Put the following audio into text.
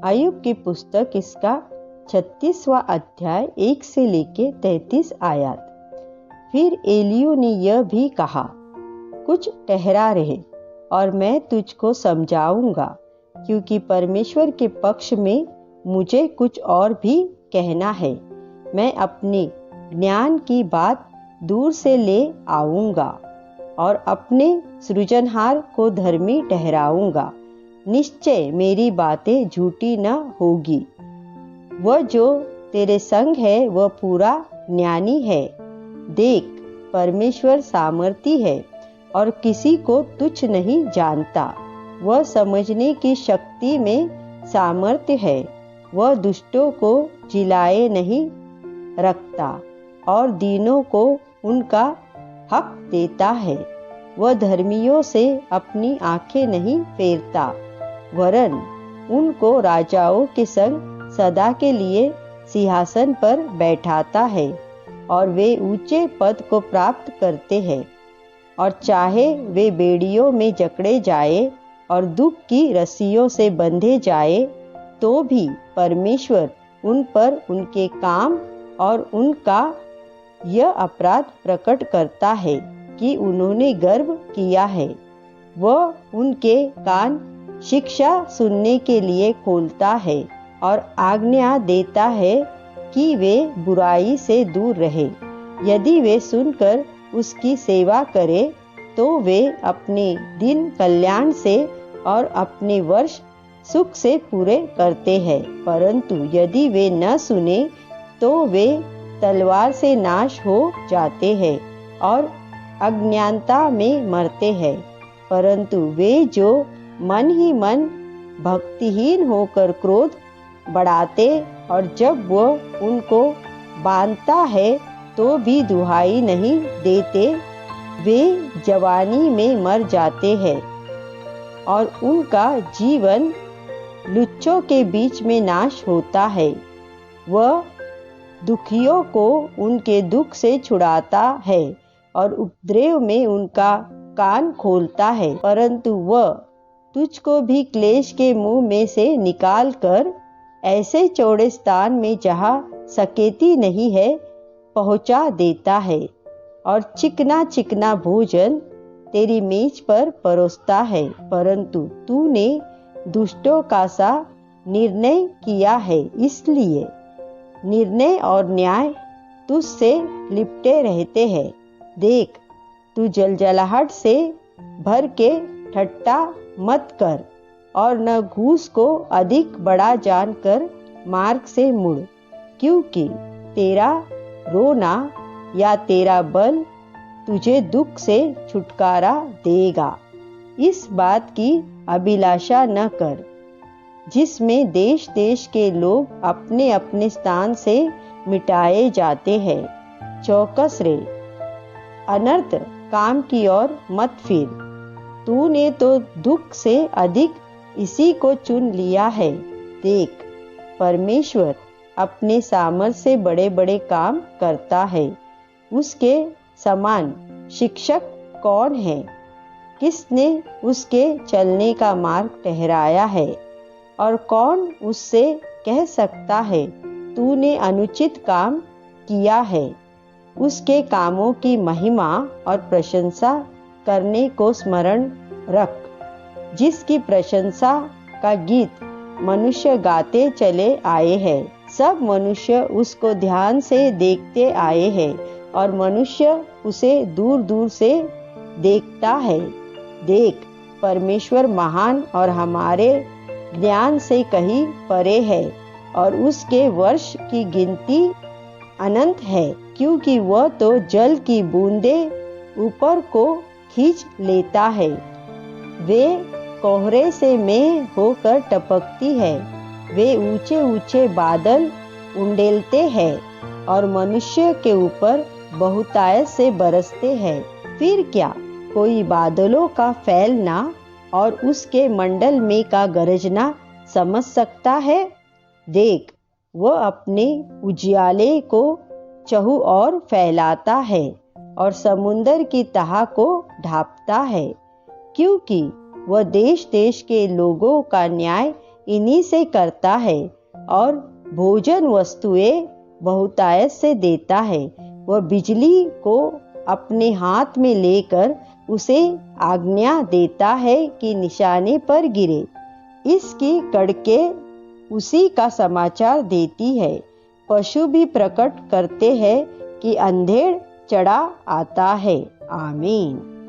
अय्यूब की पुस्तक इसका 36वां अध्याय 1 से लेके 33 आयत। फिर एलियू ने यह भी कहा, कुछ ठहरा रहे और मैं तुझको समझाऊंगा, क्योंकि परमेश्वर के पक्ष में मुझे कुछ और भी कहना है। मैं अपने ज्ञान की बात दूर से ले आऊंगा और अपने सृजनहार को धर्मी ठहराऊंगा। निश्चय मेरी बातें झूठी न होगी। वह जो तेरे संग है वह पूरा ज्ञानी है। देख, परमेश्वर सामर्थी है और किसी को तुच्छ नहीं जानता। वह समझने की शक्ति में सामर्थ्य है। वह दुष्टों को जिलाए नहीं रखता और दीनों को उनका हक देता है। वह धर्मियों से अपनी आंखें नहीं फेरता, वरन उनको राजाओं के संग सदा के लिए सिंहासन पर बैठाता है और वे ऊंचे पद को प्राप्त करते हैं। और चाहे वे बेड़ियों में जकड़े जाए और दुख की रस्सियों से बंधे जाए, तो भी परमेश्वर उन पर उनके काम और उनका यह अपराध प्रकट करता है कि उन्होंने गर्व किया है। वह उनके कान शिक्षा सुनने के लिए खोलता है और आज्ञा देता है कि वे बुराई से दूर रहे। यदि वे सुनकर उसकी सेवा करें, तो वे अपने दिन कल्याण से और अपने वर्ष सुख से पूरे करते हैं। परंतु यदि वे न सुने, तो वे तलवार से नाश हो जाते हैं और अज्ञानता में मरते हैं। परंतु वे जो मन ही मन भक्तिहीन होकर क्रोध बढ़ाते और जब वह उनको बांधता है तो भी दुहाई नहीं देते, वे जवानी में मर जाते हैं और उनका जीवन लुच्चों के बीच में नाश होता है। वह दुखियों को उनके दुख से छुड़ाता है और उपद्रव में उनका कान खोलता है। परंतु वह तुझको भी क्लेश के मुंह में से निकाल कर ऐसे चौड़े स्थान में जहाँ सकेती नहीं है पहुँचा देता है और चिकना चिकना भोजन तेरी मेज पर परोसता है। परंतु तूने दुष्टों का सा निर्णय किया है, इसलिए निर्णय और न्याय तुझसे लिपटे रहते हैं। देख, तू जलजलाहट से भर के ठट्टा मत कर और न घूस को अधिक बड़ा जानकर मार्ग से मुड़, क्योंकि तेरा रोना या तेरा बल तुझे दुख से छुटकारा देगा। इस बात की अभिलाषा न कर जिसमें देश देश के लोग अपने अपने स्थान से मिटाए जाते हैं। चौकस रे, अनर्थ काम की ओर मत फिर। तूने तो दुख से अधिक इसी को चुन लिया है। देख, परमेश्वर अपने सामर्थ से बड़े बड़े काम करता है। उसके समान शिक्षक कौन है? किसने उसके चलने का मार्ग ठहराया है? और कौन उससे कह सकता है, तूने अनुचित काम किया है? उसके कामों की महिमा और प्रशंसा करने को स्मरण रख, जिसकी प्रशंसा का गीत मनुष्य गाते चले आए हैं। सब मनुष्य उसको ध्यान से देखते आए हैं और मनुष्य उसे दूर दूर से देखता है। देख, परमेश्वर महान और हमारे ज्ञान से कहीं परे है और उसके वर्ष की गिनती अनंत है, क्योंकि वह तो जल की बूंदें ऊपर को खींच लेता है। वे कोहरे से मेघ होकर टपकती है। वे ऊंचे ऊंचे बादल उंडेलते हैं और मनुष्य के ऊपर बहुतायत से बरसते हैं। फिर क्या कोई बादलों का फैलना और उसके मंडल में का गरजना समझ सकता है? देख, वह अपने उजियाले को चहु और फैलाता है और समुंदर की तह को ढांपता है, क्योंकि वह देश देश के लोगों का न्याय इन्हीं से करता है और भोजन वस्तुएं बहुतायत से देता है। वह बिजली को अपने हाथ में लेकर उसे आज्ञा देता है कि निशाने पर गिरे। इसकी कड़कें उसी का समाचार देती है। पशु भी प्रकट करते हैं कि अंधेर चढ़ा आता है। आमीन।